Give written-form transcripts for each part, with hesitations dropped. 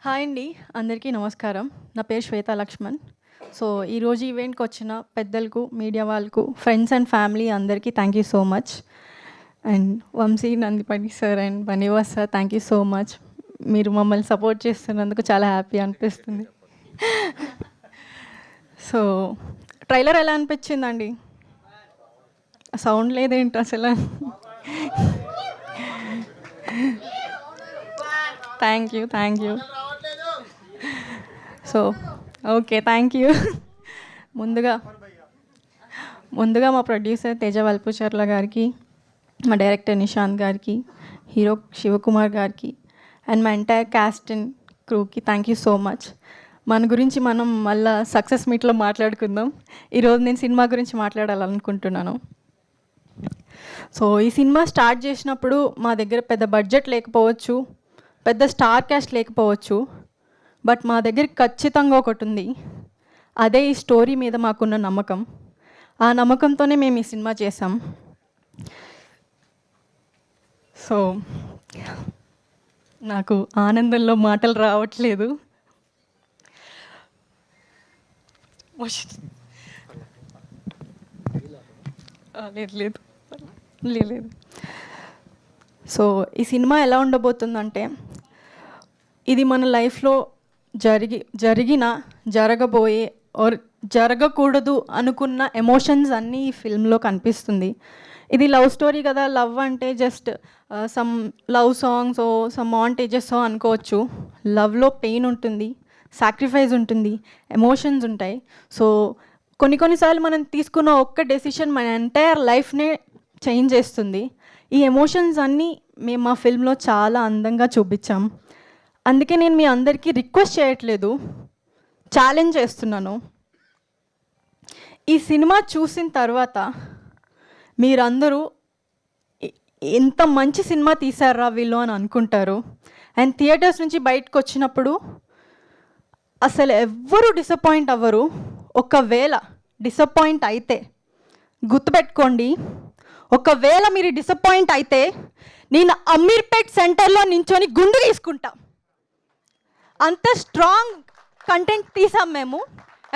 Hi అండి, అందరికీ నమస్కారం. నా పేరు శ్వేత లక్ష్మణ్. సో ఈరోజు ఈవెంట్కి వచ్చిన పెద్దలకు, మీడియా వాళ్ళకు, ఫ్రెండ్స్ అండ్ ఫ్యామిలీ అందరికీ thank you so much. And Vamsi Nandipani sir and Bunny Vas sir, thank you so much. మీరు మమ్మల్ని సపోర్ట్ చేస్తున్నందుకు చాలా హ్యాపీ అనిపిస్తుంది. సో ట్రైలర్ ఎలా అనిపించిందండి? సౌండ్ లేదేంటి అసలు? Thank you. So okay, thank you. ముందుగా మా ప్రొడ్యూసర్ తేజ వల్పుచర్ల గారికి, మా డైరెక్టర్ నిశాంత్ గారికి, హీరో శివకుమార్ గారికి అండ్ మా ఎంటైర్ క్యాస్ట్ అండ్ క్రూకి థ్యాంక్ యూ సో మచ్. మన గురించి మనం మళ్ళీ సక్సెస్ మీట్లో మాట్లాడుకుందాం. ఈరోజు నేను సినిమా గురించి మాట్లాడాలనుకుంటున్నాను. సో ఈ సినిమా స్టార్ట్ చేసినప్పుడు మా దగ్గర పెద్ద బడ్జెట్ లేకపోవచ్చు, పెద్ద స్టార్ క్యాస్ట్ లేకపోవచ్చు, బట్ మా దగ్గర ఖచ్చితంగా ఒకటి ఉంది. అదే ఈ స్టోరీ మీద మాకున్న నమ్మకం. ఆ నమ్మకంతోనే మేము ఈ సినిమా చేసాం. సో నాకు ఆనందంలో మాటలు రావట్లేదు. లేదు. సో ఈ సినిమా ఎలా ఉండబోతుందంటే, ఇది మన లైఫ్లో జరగబోయే ఆర్ జరగకూడదు అనుకున్న ఎమోషన్స్ అన్నీ ఈ ఫిల్మ్లో కనిపిస్తుంది. ఇది లవ్ స్టోరీ కదా, లవ్ అంటే జస్ట్ సమ్ లవ్ సాంగ్స్ ఓ సమ్ మాంటేజెస్ అనుకోవచ్చు. లవ్లో పెయిన్ ఉంటుంది, సాక్రిఫైస్ ఉంటుంది, ఎమోషన్స్ ఉంటాయి. సో కొన్నిసార్లు మనం తీసుకున్న ఒక్క డెసిషన్ మన ఎంటైర్ లైఫ్నే చేంజ్ చేస్తుంది. ఈ ఎమోషన్స్ అన్నీ మేము మా ఫిల్మ్లో చాలా అందంగా చూపించాం. అందుకే నేను మీ అందరికీ రిక్వెస్ట్ చేయట్లేదు, ఛాలెంజ్ చేస్తున్నాను. ఈ సినిమా చూసిన తర్వాత మీరందరూ ఎంత మంచి సినిమా తీశారా వీళ్ళు అని అనుకుంటారు. అండ్ థియేటర్స్ నుంచి బయటకు వచ్చినప్పుడు అసలు ఎవ్వరూ డిసప్పాయింట్ అవ్వరు. ఒకవేళ డిసప్పాయింట్ అయితే గుర్తుపెట్టుకోండి, ఒకవేళ మీరు డిసప్పాయింట్ అయితే నేను అమీర్పేట్ సెంటర్లో నించొని గుండు తీసుకుంటా. అంత స్ట్రాంగ్ కంటెంట్ తీసాం మేము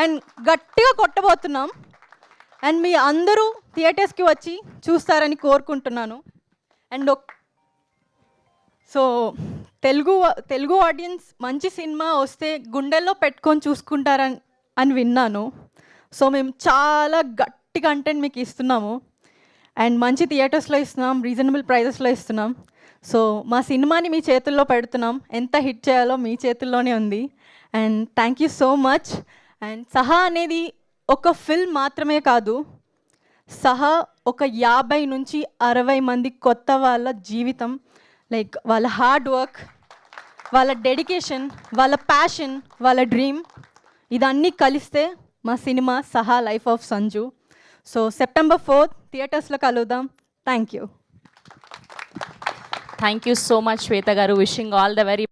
అండ్ గట్టిగా కొట్టబోతున్నాం. అండ్ మీ అందరూ థియేటర్స్కి వచ్చి చూస్తారని కోరుకుంటున్నాను. అండ్ సో తెలుగు ఆడియన్స్ మంచి సినిమా వస్తే గుండెల్లో పెట్టుకొని చూసుకుంటారని విన్నాను. సో మేము చాలా గట్టి కంటెంట్ మీకు ఇస్తున్నాము అండ్ మంచి థియేటర్స్లో ఇస్తున్నాం, రీజనబుల్ ప్రైజెస్లో ఇస్తున్నాం. సో మా సినిమాని మీ చేతుల్లో పెడుతున్నాం. ఎంత హిట్ చేయాలో మీ చేతుల్లోనే ఉంది. And thank you so much. And సహా అనేది ఒక ఫిల్మ్ మాత్రమే కాదు, సహా ఒక 50 నుంచి 60 మంది కొత్త వాళ్ళ జీవితం, లైక్ వాళ్ళ హార్డ్ వర్క్, వాళ్ళ డెడికేషన్, వాళ్ళ ప్యాషన్, వాళ్ళ డ్రీమ్, ఇదన్నీ కలిస్తే మా సినిమా సహా life of Sanju. So September 4th థియేటర్స్లో కలుద్దాం. Thank you so much, Shweta garu. Wishing all the very